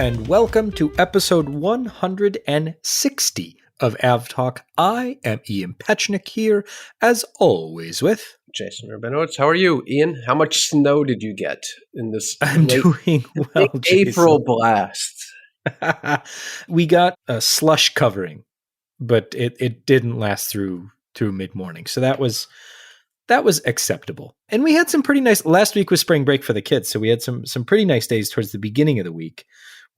and welcome to episode 160 of AvTalk. I am Ian Petchnick here, as always, with Jason Rabinowitz. How are you, Ian? How much snow did you get in this I'm doing well, April blast? We got a slush covering, but it didn't last through mid-morning. So that was acceptable. And we had some pretty nice, last week was spring break for the kids. So we had some pretty nice days towards the beginning of the week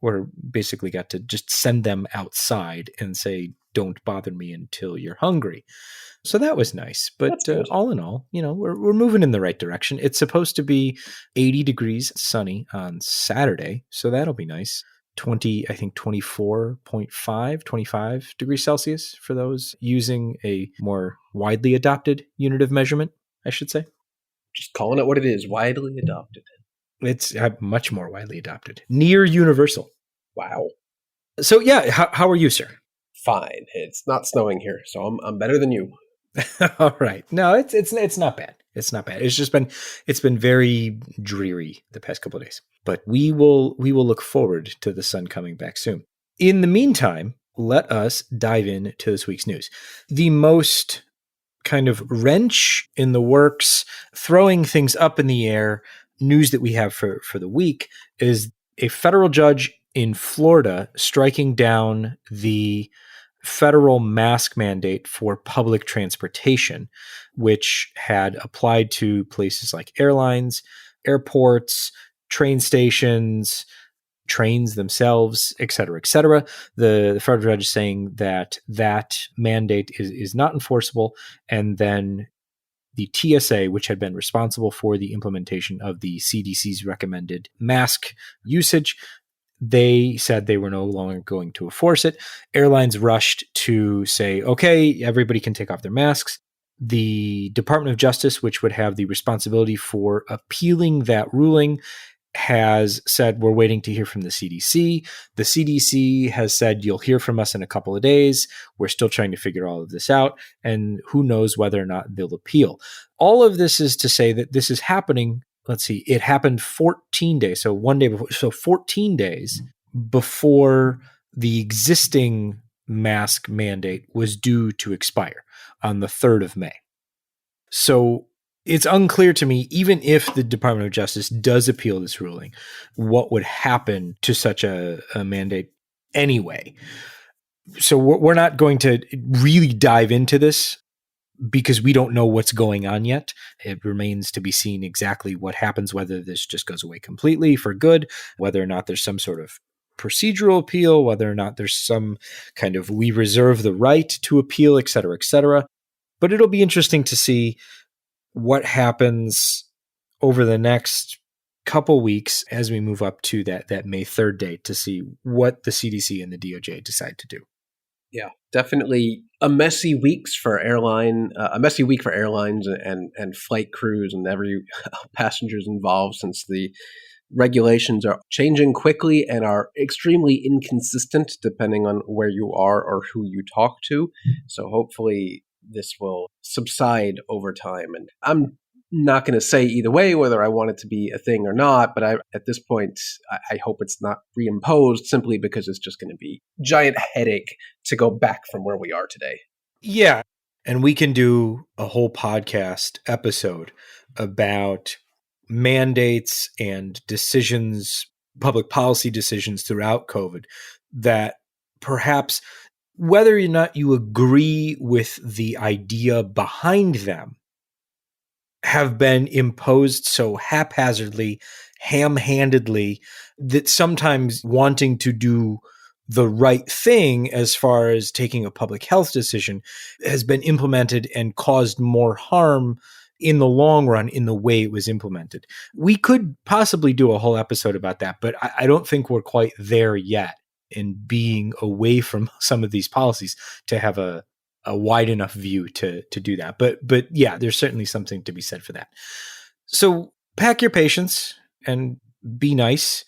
where basically got to just send them outside and say, don't bother me until you're hungry. So that was nice. But all in all, we're moving in the right direction. It's supposed to be 80 degrees sunny on Saturday. So that'll be nice. 25 degrees Celsius for those using a more widely adopted unit of measurement, I should say. Just calling it what it is, widely adopted. It's much more widely adopted. Near universal. Wow. So yeah, how are you, sir? Fine. It's not snowing here, so I'm better than you. All right. No, it's not bad. It's not bad. It's been very dreary the past couple of days. But we will look forward to the sun coming back soon. In the meantime, let us dive into this week's news. The most kind of wrench in the works, throwing things up in the air news that we have for the week is a federal judge in Florida striking down the federal mask mandate for public transportation, which had applied to places like airlines, airports, train stations, trains themselves, et cetera, et cetera. The federal judge is saying that mandate is not enforceable. And then the TSA, which had been responsible for the implementation of the CDC's recommended mask usage, they said they were no longer going to enforce it. Airlines rushed to say, okay, everybody can take off their masks. The Department of Justice, which would have the responsibility for appealing that ruling, has said, we're waiting to hear from the CDC. The CDC has said, you'll hear from us in a couple of days. We're still trying to figure all of this out. And who knows whether or not they'll appeal. All of this is to say that this is happening. Let's see, it happened 14 days. So one day before, so 14 days before the existing mask mandate was due to expire on the 3rd of May. So it's unclear to me, even if the Department of Justice does appeal this ruling, what would happen to such a mandate anyway. So we're not going to really dive into this because we don't know what's going on yet. It remains to be seen exactly what happens, whether this just goes away completely for good, whether or not there's some sort of procedural appeal, whether or not there's some kind of we reserve the right to appeal, et cetera, et cetera. But it'll be interesting to see what happens over the next couple weeks as we move up to that May 3rd date to see what the CDC and the DOJ decide to do. Yeah, definitely a messy week for airlines and flight crews and every passengers involved, since the regulations are changing quickly and are extremely inconsistent depending on where you are or who you talk to. So hopefully this will subside over time. And I'm not going to say either way whether I want it to be a thing or not, but at this point, I hope it's not reimposed simply because it's just going to be a giant headache to go back from where we are today. Yeah. And we can do a whole podcast episode about mandates and decisions, public policy decisions throughout COVID that perhaps, whether or not you agree with the idea behind them, have been imposed so haphazardly, ham-handedly, that sometimes wanting to do the right thing as far as taking a public health decision has been implemented and caused more harm in the long run in the way it was implemented. We could possibly do a whole episode about that, but I don't think we're quite there yet in being away from some of these policies to have a wide enough view to do that. But yeah, there's certainly something to be said for that. So pack your patience and be nice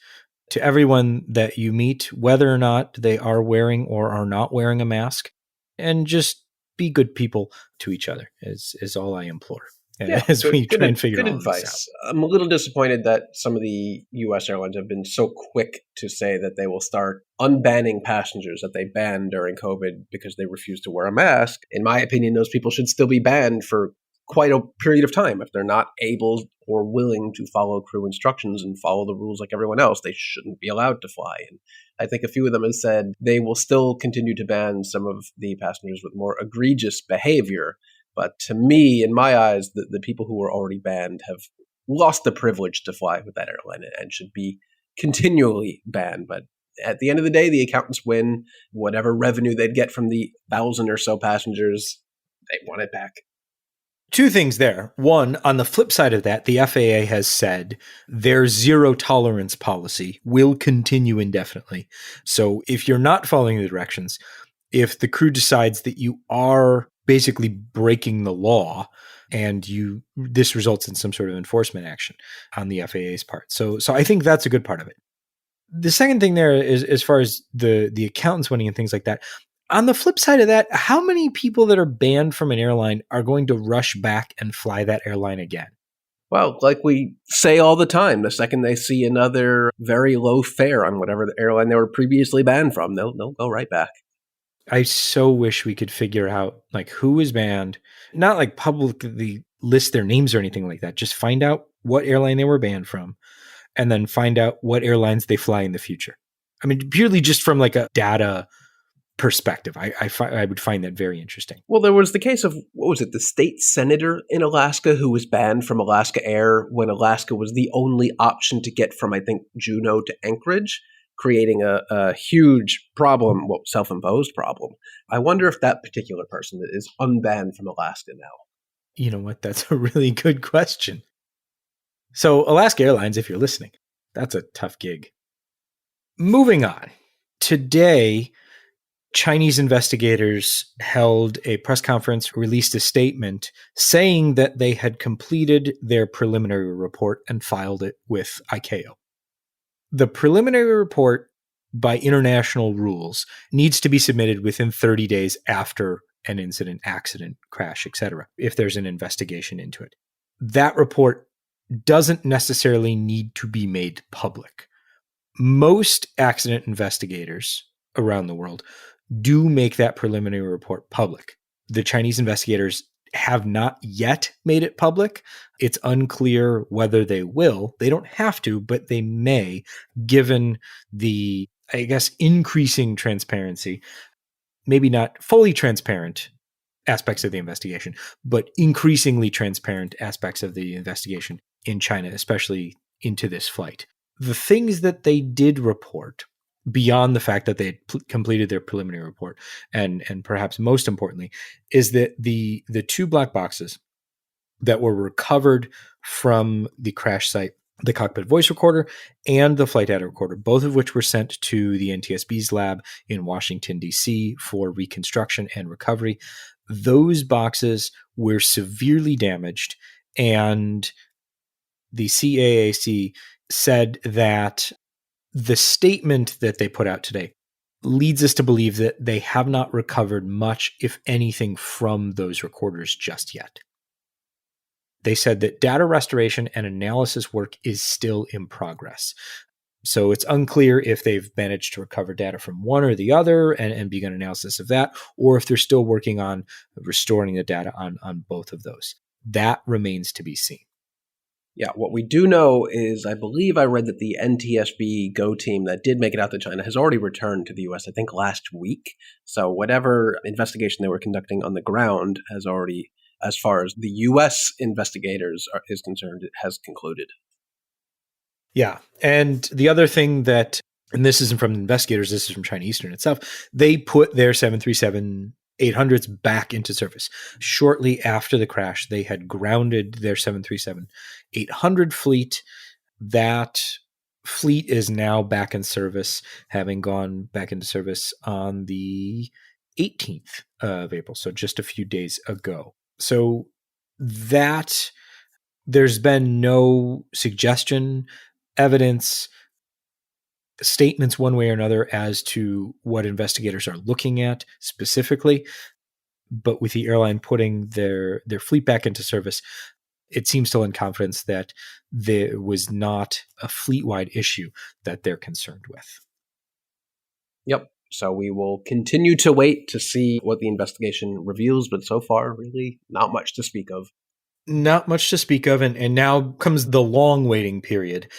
to everyone that you meet, whether or not they are wearing or are not wearing a mask, and just be good people to each other is all I implore. Yeah, as good, we try and figure good all of this out. advice. I'm a little disappointed that some of the U.S. airlines have been so quick to say that they will start unbanning passengers that they banned during COVID because they refused to wear a mask. In my opinion, those people should still be banned for quite a period of time. If they're not able or willing to follow crew instructions and follow the rules like everyone else, they shouldn't be allowed to fly. And I think a few of them have said they will still continue to ban some of the passengers with more egregious behavior. But to me, in my eyes, the people who were already banned have lost the privilege to fly with that airline and should be continually banned. But at the end of the day, the accountants win. Whatever revenue they'd get from the 1,000 or so passengers, they want it back. Two things there. One, on the flip side of that, the FAA has said their zero tolerance policy will continue indefinitely. So if you're not following the directions, if the crew decides that you are basically breaking the law and this results in some sort of enforcement action on the FAA's part. So I think that's a good part of it. The second thing there is, as far as the accountants winning and things like that, on the flip side of that, how many people that are banned from an airline are going to rush back and fly that airline again? Well, like we say all the time, the second they see another very low fare on whatever the airline they were previously banned from, they'll go right back. I so wish we could figure out like who is banned, not like publicly list their names or anything like that. Just find out what airline they were banned from and then find out what airlines they fly in the future. I mean, purely just from like a data perspective, I would find that very interesting. Well, there was the case of, what was it, the state senator in Alaska who was banned from Alaska Air when Alaska was the only option to get from, I think, Juneau to Anchorage, creating a huge problem, well, self-imposed problem. I wonder if that particular person is unbanned from Alaska now. You know what? That's a really good question. So Alaska Airlines, if you're listening, that's a tough gig. Moving on. Today, Chinese investigators held a press conference, released a statement saying that they had completed their preliminary report and filed it with ICAO. The preliminary report, by international rules, needs to be submitted within 30 days after an incident, accident, crash, etc., if there's an investigation into it. That report doesn't necessarily need to be made public. Most accident investigators around the world do make that preliminary report public. The Chinese investigators have not yet made it public. It's unclear whether they will. They don't have to, but they may, given the, I guess, increasing transparency, maybe not fully transparent aspects of the investigation, but increasingly transparent aspects of the investigation in China, especially into this flight. The things that they did report, beyond the fact that they had completed their preliminary report, and perhaps most importantly, is that the two black boxes that were recovered from the crash site, the cockpit voice recorder and the flight data recorder, both of which were sent to the NTSB's lab in Washington, D.C. for reconstruction and recovery. Those boxes were severely damaged, and the CAAC said that the statement that they put out today leads us to believe that they have not recovered much, if anything, from those recorders just yet. They said that data restoration and analysis work is still in progress. So it's unclear if they've managed to recover data from one or the other and begun analysis of that, or if they're still working on restoring the data on both of those. That remains to be seen. Yeah, what we do know is, I believe I read that the NTSB Go team that did make it out to China has already returned to the U.S., I think last week. So whatever investigation they were conducting on the ground has already, as far as the U.S. investigators is concerned, it has concluded. Yeah. And the other thing that, and this isn't from investigators, this is from China Eastern itself, they put their 737-800s back into service. Shortly after the crash, they had grounded their 737-800 fleet. That fleet is now back in service, having gone back into service on the 18th of April, so just a few days ago. So that there's been no suggestion, evidence, statements one way or another as to what investigators are looking at specifically. But with the airline putting their fleet back into service, it seems to lend confidence that there was not a fleet-wide issue that they're concerned with. Yep. So we will continue to wait to see what the investigation reveals, but so far, really not much to speak of. Not much to speak of, and now comes the long waiting period,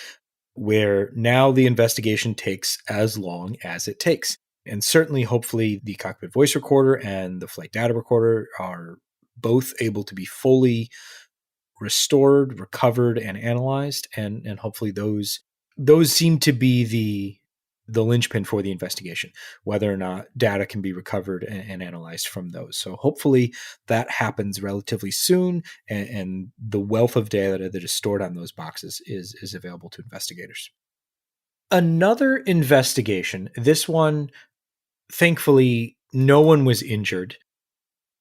where now the investigation takes as long as it takes. And certainly, hopefully, the cockpit voice recorder and the flight data recorder are both able to be fully restored, recovered, and analyzed. And hopefully those seem to be the linchpin for the investigation, whether or not data can be recovered and analyzed from those. So hopefully that happens relatively soon, and the wealth of data that is stored on those boxes is available to investigators. Another investigation, this one, thankfully, no one was injured.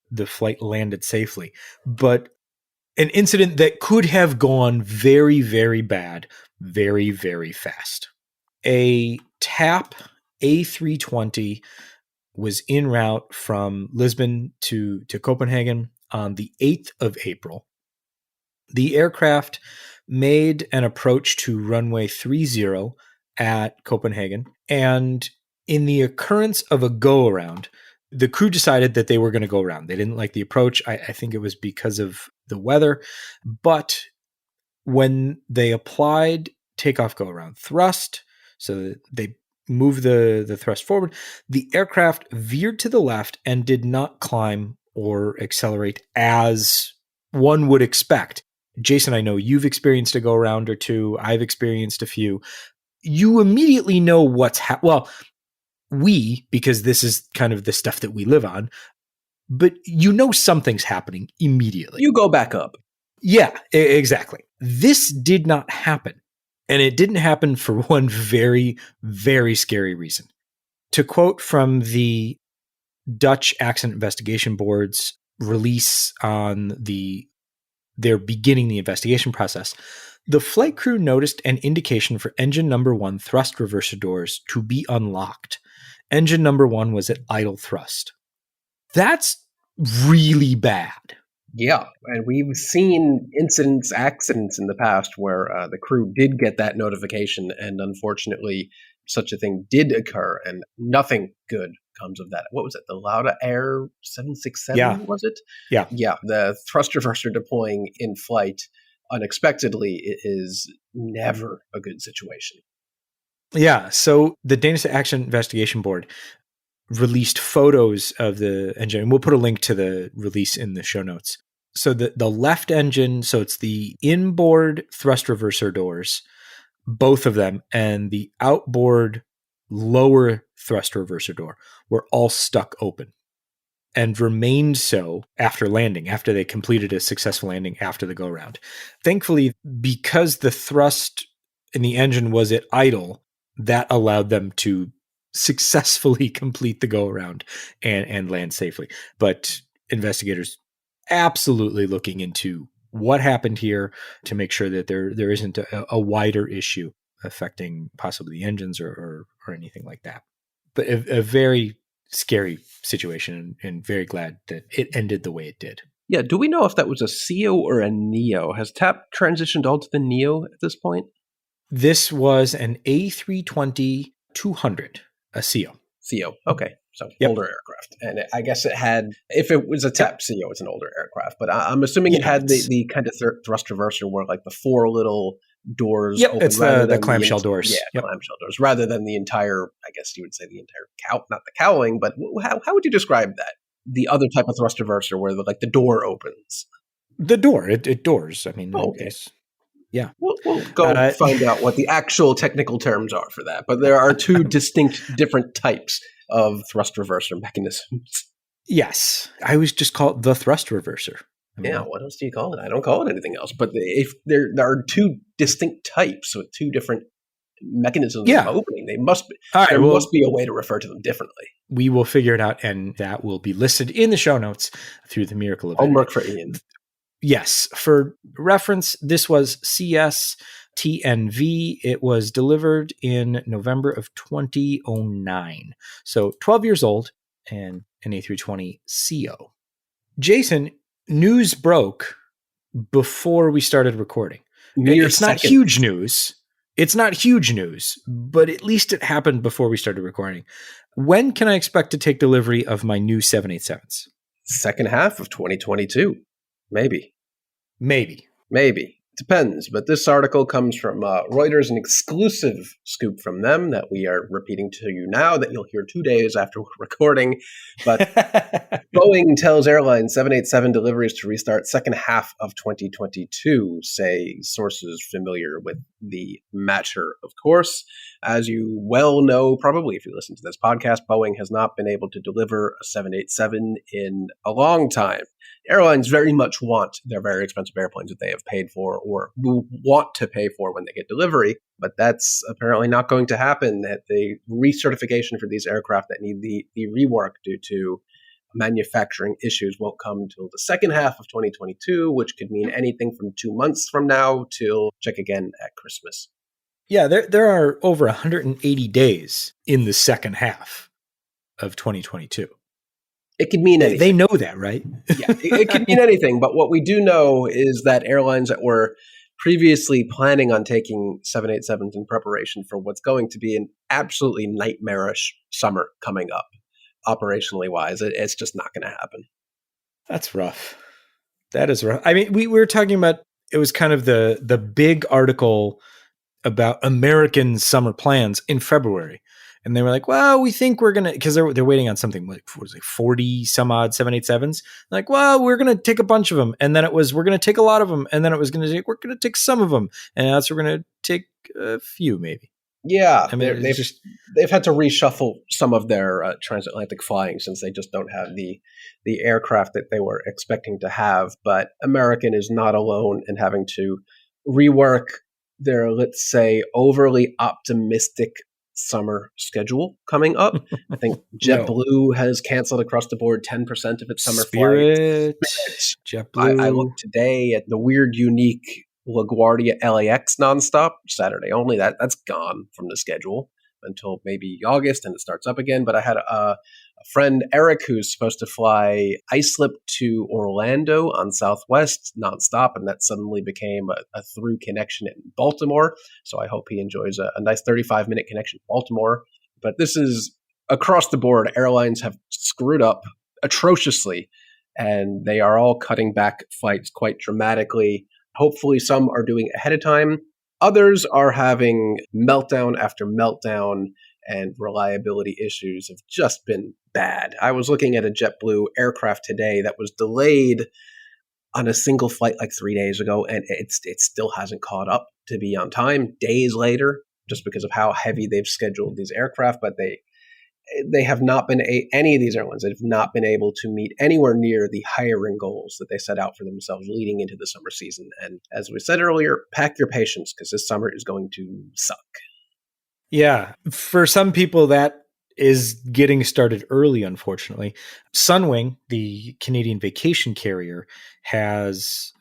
The flight landed safely, but an incident that could have gone very, very bad, very, very fast. A TAP A320 was en route from Lisbon to Copenhagen on the 8th of April. The aircraft made an approach to runway 30 at Copenhagen, and in the occurrence of a go-around, the crew decided that they were going to go around. They didn't like the approach. I think it was because of the weather, but when they applied takeoff go-around thrust, so they moved the thrust forward, the aircraft veered to the left and did not climb or accelerate as one would expect. Jason, I know you've experienced a go-around or two. I've experienced a few. You immediately know what's well, because this is kind of the stuff that we live on, but you know something's happening immediately. You go back up. Yeah, exactly. This did not happen. And it didn't happen for one very, very scary reason. To quote from the Dutch Accident Investigation Board's release on their beginning the investigation process, the flight crew noticed an indication for engine number 1 thrust reverser doors to be unlocked. Engine number 1 was at idle thrust. That's really bad. Yeah, and we've seen accidents in the past where the crew did get that notification, and unfortunately, such a thing did occur, and nothing good comes of that. What was it? The Lauda Air 767, was it? Yeah. Yeah, the thrust reverser deploying in flight unexpectedly is never a good situation. Yeah, so the Danish Accident Investigation Board released photos of the engine, and we'll put a link to the release in the show notes. So the left engine, so it's the inboard thrust reverser doors, both of them, and the outboard lower thrust reverser door were all stuck open and remained so after landing, after they completed a successful landing after the go-round. Thankfully, because the thrust in the engine was at idle, that allowed them to successfully complete the go-around and land safely. But investigators absolutely looking into what happened here to make sure that there isn't a wider issue affecting possibly the engines or anything like that. But a very scary situation, and very glad that it ended the way it did. Yeah, do we know if that was a CEO or a NEO? Has TAP transitioned all to the NEO at this point? This was an A320-200, a CEO. CEO, okay. So older aircraft. And I guess it had, if it was a TAP CEO, it's an older aircraft. But I'm assuming it had the kind of thrust reverser where like the 4 little doors open. It's the clamshell doors. Yeah, clamshell doors, rather than the entire, I guess you would say the entire not the cowling, but how would you describe that? The other type of thrust reverser where the door opens. The door, it doors. I mean, okay. Yeah. We'll go find out what the actual technical terms are for that. But there are 2 distinct different types of thrust reverser mechanisms. Yes. I always just call it the thrust reverser. I mean, what else do you call it? I don't call it anything else. But if there are 2 distinct types with 2 different mechanisms of opening, must be a way to refer to them differently. We will figure it out, and that will be listed in the show notes through the miracle of homework for Ian. Yes. For reference, this was CS-TNV. It was delivered in November of 2009. So 12 years old and an A320 CO. Jason, news broke before we started recording. Mere It's not seconds. huge news. It's not huge news, but at least it happened before we started recording. When can I expect to take delivery of my new 787s? Second half of 2022. Maybe. Maybe. Depends. But this article comes from Reuters, an exclusive scoop from them that we are repeating to you now that you'll hear 2 days after we're recording. But Boeing tells airlines 787 deliveries to restart second half of 2022, say sources familiar with the matter, of course. As you well know, probably if you listen to this podcast, Boeing has not been able to deliver a 787 in a long time. Airlines very much want their very expensive airplanes that they have paid for or will want to pay for when they get delivery, but that's apparently not going to happen. That the recertification for these aircraft that need the rework due to manufacturing issues won't come until the second half of 2022, which could mean anything from 2 months from now till check again at Christmas. Yeah, there are over 180 days in the second half of 2022. It could mean anything. They know that, right? Yeah, it could mean anything. But what we do know is that airlines that were previously planning on taking 787s in preparation for what's going to be an absolutely nightmarish summer coming up, operationally wise, it's just not going to happen. That's rough. That is rough. I mean, we were talking about, it was kind of the big article about American summer plans in February. And they were like, well, we think we're going to, because they're waiting on something like, what was it, 40 some odd 787s. Like, well, we're going to take a bunch of them. And then it was, we're going to take a lot of them. And then it was going to take, we're going to take some of them. And now we're going to take a few, maybe. Yeah, I mean, they've had to reshuffle some of their transatlantic flying since they just don't have the aircraft that they were expecting to have. But American is not alone in having to rework their, let's say, overly optimistic summer schedule coming up. I think JetBlue has canceled across the board 10% of its summer flights. JetBlue. I looked today at the weird, unique LaGuardia LAX nonstop, Saturday only. That's gone from the schedule until maybe August, and it starts up again. But I had a friend, Eric, who's supposed to fly Islip to Orlando on Southwest nonstop, and that suddenly became a through connection in Baltimore. So I hope he enjoys a nice 35-minute connection in Baltimore. But this is across the board. Airlines have screwed up atrociously, and they are all cutting back flights quite dramatically. Hopefully some are doing ahead of time. Others are having meltdown after meltdown, and reliability issues have just been bad. I was looking at a JetBlue aircraft today that was delayed on a single flight like 3 days ago, and it still hasn't caught up to be on time days later, just because of how heavy they've scheduled these aircraft. But they have not been, any of these airlines have not been able to meet anywhere near the hiring goals that they set out for themselves leading into the summer season. And as we said earlier, pack your patience, because this summer is going to suck. Yeah. For some people, that is getting started early, unfortunately. Sunwing, the Canadian vacation carrier, has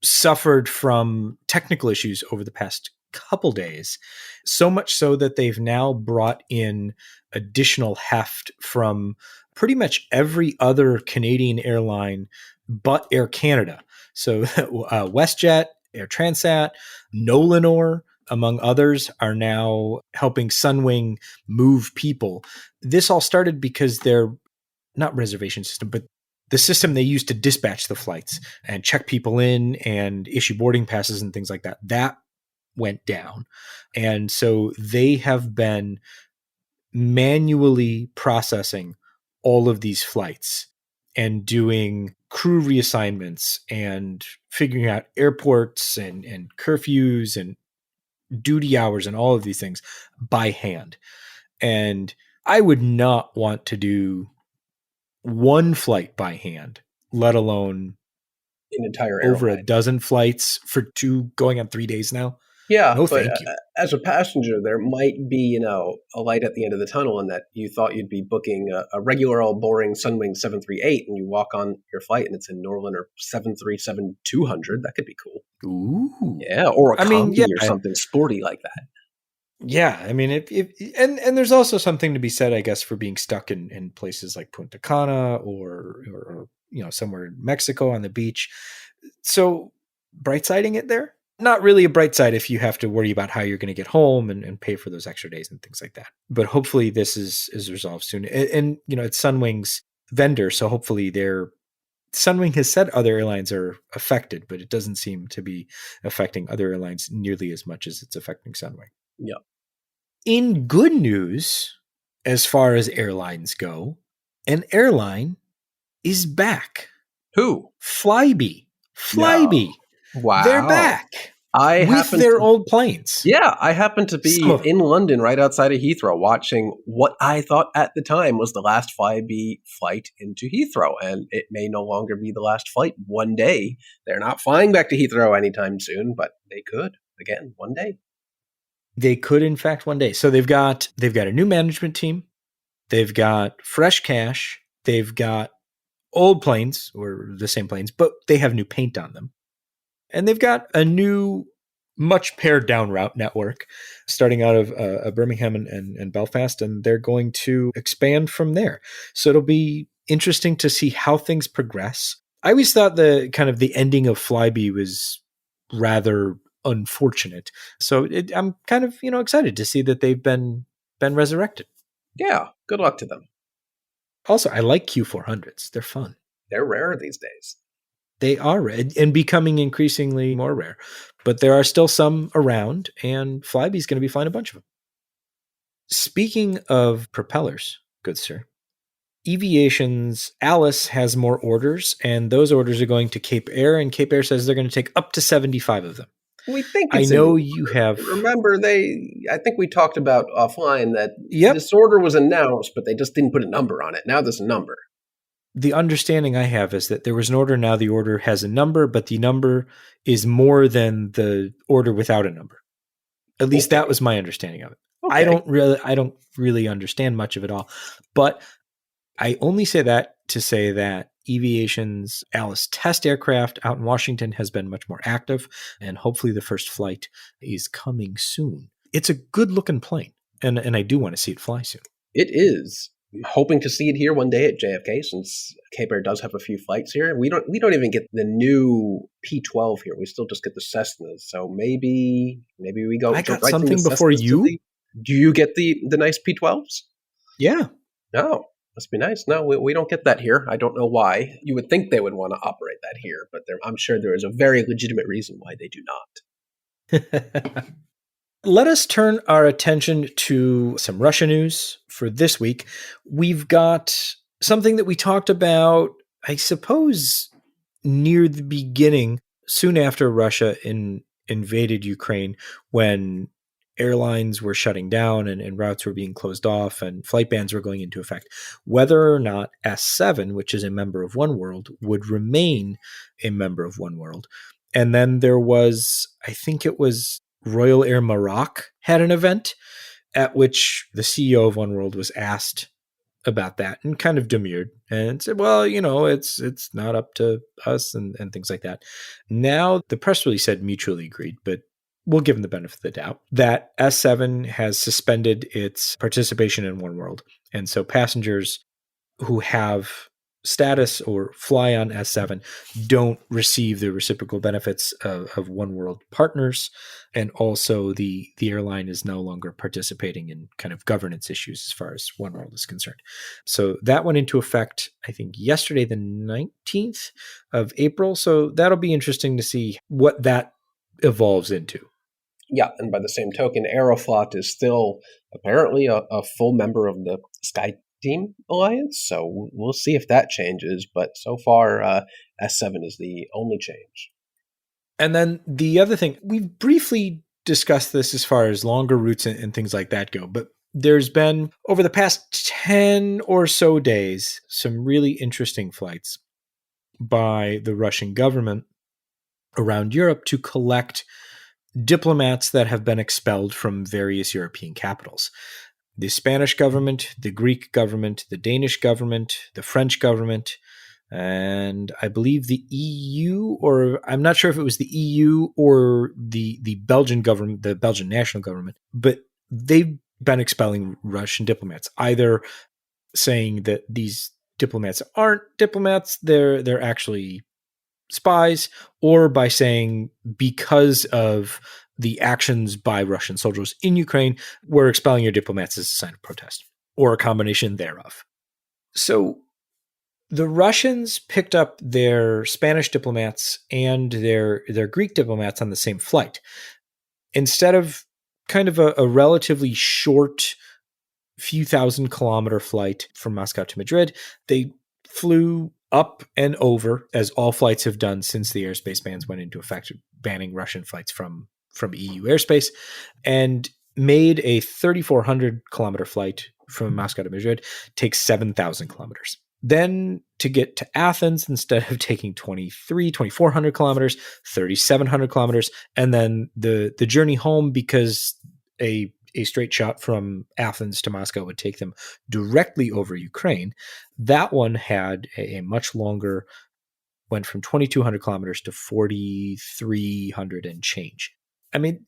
suffered from technical issues over the past couple days, so much so that they've now brought in additional heft from pretty much every other Canadian airline but Air Canada. So WestJet, Air Transat, Nolinor, among others, are now helping Sunwing move people. This all started because their, not reservation system, but the system they use to dispatch the flights and check people in and issue boarding passes and things like that, that went down. And so they have been manually processing all of these flights and doing crew reassignments and figuring out airports and curfews and duty hours and all of these things by hand. And I would not want to do one flight by hand, let alone an entire over airline. a dozen flights for going on 3 days now. Yeah, no, but thank you. As a passenger, there might be, a light at the end of the tunnel, in that you thought you'd be booking a regular old boring Sunwing 738, and you walk on your flight and it's a Norlin or 737-200. That could be cool. Ooh, yeah, or a Combi or something sporty like that. Yeah, I mean, and there's also something to be said, I guess, for being stuck in places like Punta Cana or somewhere in Mexico on the beach. So bright siding it there. Not really a bright side if you have to worry about how you're going to get home and pay for those extra days and things like that. But hopefully this is resolved soon. And it's Sunwing's vendor, so hopefully Sunwing has said other airlines are affected, but it doesn't seem to be affecting other airlines nearly as much as it's affecting Sunwing. Yeah. In good news, as far as airlines go, an airline is back. Who? Flybe. Flybe. No. Wow. They're back. With their old planes. Yeah, I happened to be in London right outside of Heathrow watching what I thought at the time was the last Flybe flight into Heathrow, and it may no longer be the last flight one day. They're not flying back to Heathrow anytime soon, but they could, again, one day. They could, in fact, one day. So they've got a new management team. They've got fresh cash. They've got old planes, or the same planes, but they have new paint on them. And they've got a new, much pared down route network starting out of Birmingham and Belfast, and they're going to expand from there. So it'll be interesting to see how things progress. I always thought the ending of Flybe was rather unfortunate. So I'm kind of excited to see that they've been resurrected. Yeah, good luck to them. Also, I like Q400s. They're fun. They're rare these days. They are rare and becoming increasingly more rare. But there are still some around, and Flybe's going to be flying a bunch of them. Speaking of propellers, good sir, Aviation's Alice has more orders, and those orders are going to Cape Air, and Cape Air says they're going to take up to 75 of them. We think I know you have. Remember, I think we talked about offline that this order was announced, but they just didn't put a number on it. Now there's a number. The understanding I have is that there was an order. Now the order has a number, but the number is more than the order without a number. At least that was my understanding of it. Okay. I don't really understand much of it all, but I only say that to say that Aviation's Alice test aircraft out in Washington has been much more active, and hopefully the first flight is coming soon. It's a good looking plane, and I do want to see it fly soon. It is. I'm hoping to see it here one day at JFK, since Cape Air does have a few flights here. We don't even get the new P-12 here. We still just get the Cessnas. So maybe we go. I got something before you. Do you get the nice P-12s? Yeah. No. Must be nice. No, we don't get that here. I don't know why. You would think they would want to operate that here, but I'm sure there is a very legitimate reason why they do not. Let us turn our attention to some Russia news for this week. We've got something that we talked about, I suppose, near the beginning, soon after Russia invaded Ukraine, when airlines were shutting down and routes were being closed off and flight bans were going into effect, whether or not S7, which is a member of Oneworld, would remain a member of Oneworld. And then there was, I think it was Royal Air Maroc had an event at which the CEO of Oneworld was asked about that and kind of demurred and said, well, it's not up to us and things like that. Now the press release said mutually agreed, but we'll give them the benefit of the doubt that S7 has suspended its participation in Oneworld. And so passengers who have status or fly on S7 don't receive the reciprocal benefits of Oneworld partners. And also the airline is no longer participating in kind of governance issues as far as Oneworld is concerned. So that went into effect, I think, yesterday, the 19th of April. So that'll be interesting to see what that evolves into. Yeah, and by the same token, Aeroflot is still apparently a full member of the Sky Team Alliance, so we'll see if that changes, but so far S7 is the only change. And then the other thing, we've briefly discussed this as far as longer routes and things like that go, but there's been, over the past 10 or so days, some really interesting flights by the Russian government around Europe to collect diplomats that have been expelled from various European capitals. The Spanish government, the Greek government, the Danish government, the French government, and I believe the EU, or I'm not sure if it was the EU or the Belgian government, the Belgian national government, but they've been expelling Russian diplomats, either saying that these diplomats aren't diplomats, they're actually spies, or by saying because of the actions by Russian soldiers in Ukraine, we're expelling your diplomats as a sign of protest, or a combination thereof. So the Russians picked up their Spanish diplomats and their Greek diplomats on the same flight. Instead of kind of a relatively short few thousand-kilometer flight from Moscow to Madrid, they flew up and over, as all flights have done since the airspace bans went into effect, banning Russian flights from EU airspace, and made a 3,400-kilometer flight from Moscow to Madrid take 7,000 kilometers. Then to get to Athens, instead of taking 2,400 kilometers, 3,700 kilometers, and then the journey home, because a straight shot from Athens to Moscow would take them directly over Ukraine. That one had a much longer, went from 2,200 kilometers to 4,300 and change. I mean,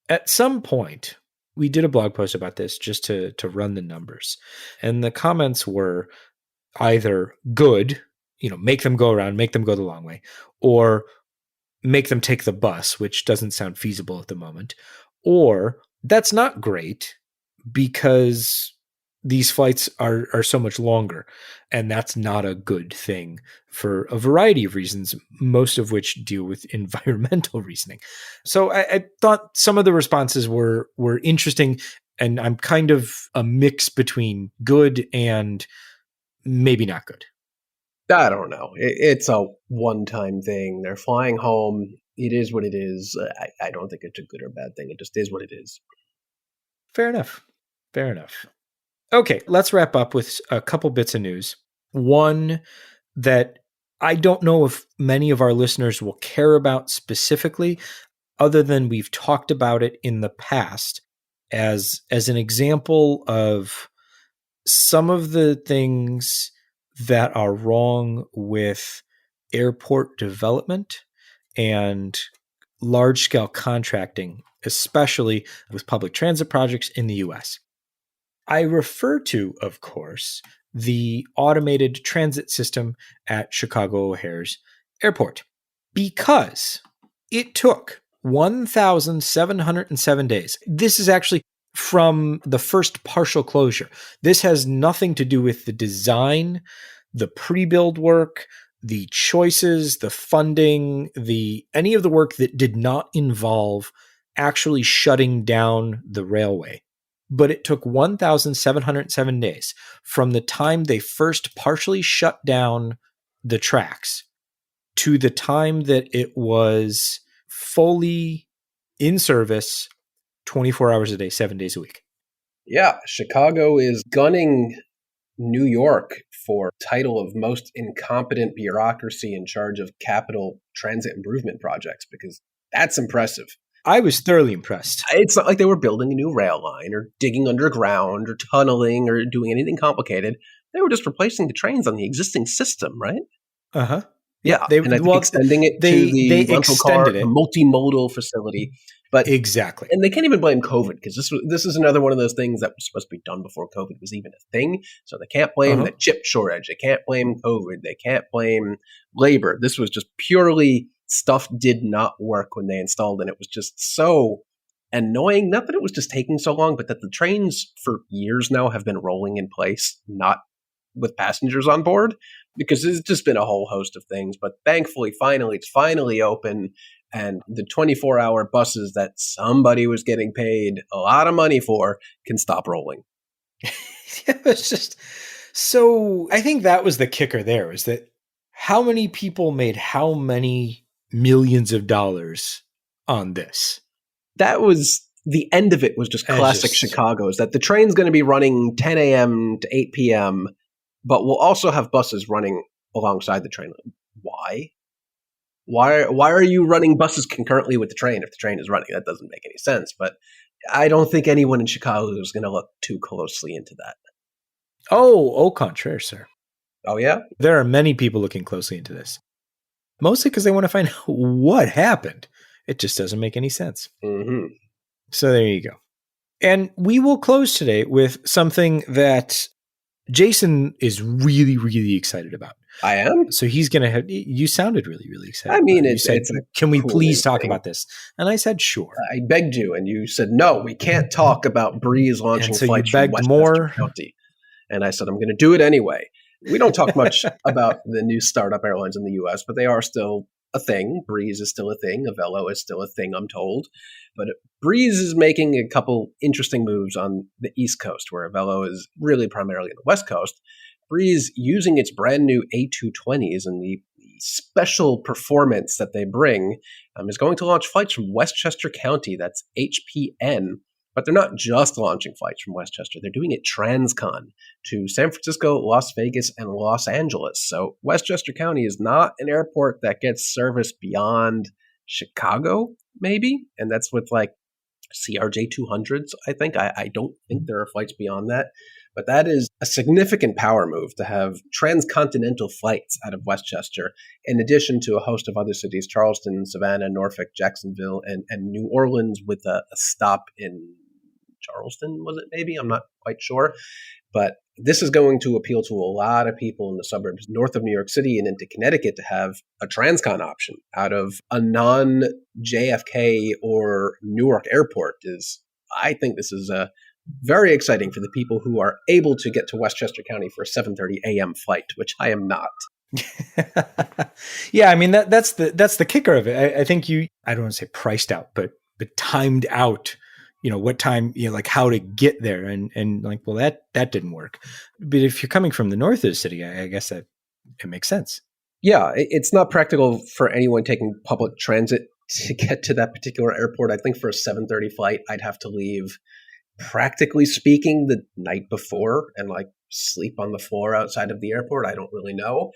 at some point, we did a blog post about this just to run the numbers. And the comments were either good, make them go around, make them go the long way, or make them take the bus, which doesn't sound feasible at the moment, or that's not great because these flights are so much longer, and that's not a good thing for a variety of reasons, most of which deal with environmental reasoning. So I thought some of the responses were interesting, and I'm kind of a mix between good and maybe not good. I don't know. It's a one-time thing. They're flying home. It is what it is. I don't think it's a good or bad thing. It just is what it is. Fair enough. Fair enough. Okay, let's wrap up with a couple bits of news. One that I don't know if many of our listeners will care about specifically, other than we've talked about it in the past as an example of some of the things that are wrong with airport development and large-scale contracting, especially with public transit projects in the US. I refer to, of course, the automated transit system at Chicago O'Hare's airport, because it took 1,707 days. This is actually from the first partial closure. This has nothing to do with the design, the pre-build work, the choices, the funding, any of the work that did not involve actually shutting down the railway. But it took 1,707 days from the time they first partially shut down the tracks to the time that it was fully in service 24 hours a day, 7 days a week. Yeah, Chicago is gunning New York for title of most incompetent bureaucracy in charge of capital transit improvement projects, because that's impressive. I was thoroughly impressed. It's not like they were building a new rail line or digging underground or tunneling or doing anything complicated. They were just replacing the trains on the existing system, right? Uh-huh. Yeah, and I think extending it to the rental car multimodal facility. But exactly. And they can't even blame COVID, because this is another one of those things that was supposed to be done before COVID was even a thing. So they can't blame the chip shortage. They can't blame COVID. They can't blame labor. This was just purely stuff did not work when they installed, and it was just so annoying. Not that it was just taking so long, but that the trains for years now have been rolling in place, not with passengers on board, because there's just been a whole host of things. But thankfully, it's finally open. And the 24-hour buses that somebody was getting paid a lot of money for can stop rolling. It's just so, I think that was the kicker there, is that how many people made how many millions of dollars on this? That was the end of it, was just classic Chicago, is that the train's going to be running 10 a.m. to 8 p.m., but we'll also have buses running alongside the train. Why? Why are you running buses concurrently with the train if the train is running? That doesn't make any sense. But I don't think anyone in Chicago is going to look too closely into that. Au contraire, sir. Oh, yeah? There are many people looking closely into this. Mostly because they want to find out what happened. It just doesn't make any sense. Mm-hmm. So there you go. And we will close today with something that Jason is really, really excited about. I am. So he's going to have, you sounded really, really excited. I mean, you said, it's a can we cool please talk thing. about this? And I said, sure. I begged you, and you said, no, we can't talk about Breeze launching And so you flights from begged Westchester more. County. And I said, I'm going to do it anyway. We don't talk much about the new startup airlines in the U.S., but they are still a thing. Breeze is still a thing. Avelo is still a thing, I'm told. But Breeze is making a couple interesting moves on the East Coast, where Avelo is really primarily on the West Coast. Breeze, using its brand new A220s and the special performance that they bring, is going to launch flights from Westchester County. That's HPN. But they're not just launching flights from Westchester. They're doing it transcon to San Francisco, Las Vegas, and Los Angeles. So Westchester County is not an airport that gets service beyond Chicago, maybe. And that's with like CRJ 200s, I think. I don't think there are flights beyond that. But that is a significant power move to have transcontinental flights out of Westchester, in addition to a host of other cities, Charleston, Savannah, Norfolk, Jacksonville, and New Orleans, with a stop in Charleston, was it maybe? I'm not quite sure. But this is going to appeal to a lot of people in the suburbs north of New York City and into Connecticut to have a transcon option out of a non-JFK or Newark airport. I think this is very exciting for the people who are able to get to Westchester County for a 7:30 a.m. flight, which I am not. Yeah, I mean that's the kicker of it. I think I don't want to say priced out, but timed out. What time, like how to get there, and like, well, that didn't work. But if you're coming from the north of the city, I guess that it makes sense. Yeah, it's not practical for anyone taking public transit to get to that particular airport. I think for a 7:30 flight, I'd have to leave, practically speaking, the night before and like sleep on the floor outside of the airport. I don't really know.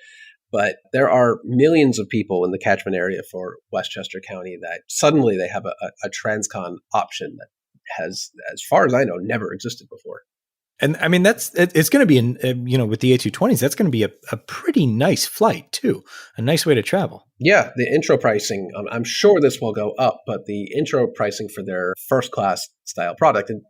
But there are millions of people in the catchment area for Westchester County that suddenly they have a transcon option that has, as far as I know, never existed before. And I mean, it's going to be, with the A220s, that's going to be a pretty nice flight too. A nice way to travel. Yeah, the intro pricing, I'm sure this will go up, but the intro pricing for their first class style product, and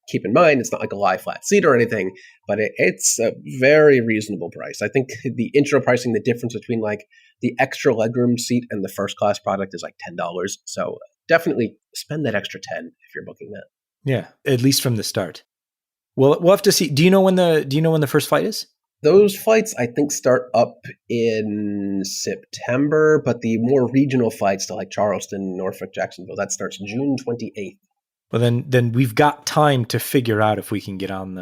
keep in mind, it's not like a lie flat seat or anything, but it's a very reasonable price. I think the intro pricing, the difference between like the extra legroom seat and the first class product is like $10. So definitely spend that extra $10 if you're booking that. Yeah, at least from the start. Well, we'll have to see. Do you know when the first flight is? Those flights, I think, start up in September, but the more regional flights to like Charleston, Norfolk, Jacksonville, that starts June 28th. Well, then we've got time to figure out if we can get on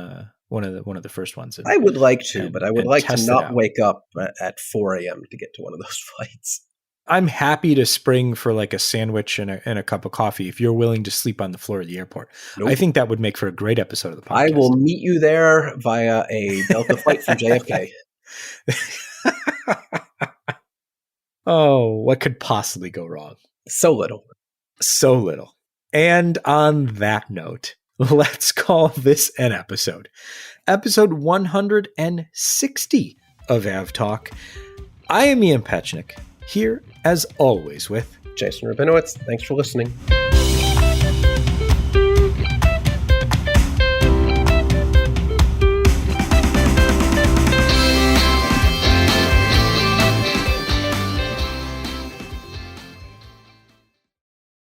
one of the first ones. I would like to, but I would like to not wake up at 4 a.m. to get to one of those flights. I'm happy to spring for like a sandwich and a cup of coffee if you're willing to sleep on the floor of the airport. Nope. I think that would make for a great episode of the podcast. I will meet you there via a Delta flight from JFK. Oh, what could possibly go wrong? So little. So little. And on that note, let's call this an episode. Episode 160 of AvTalk. I am Ian Petchnick, here as always with Jason Rabinowitz. Thanks for listening.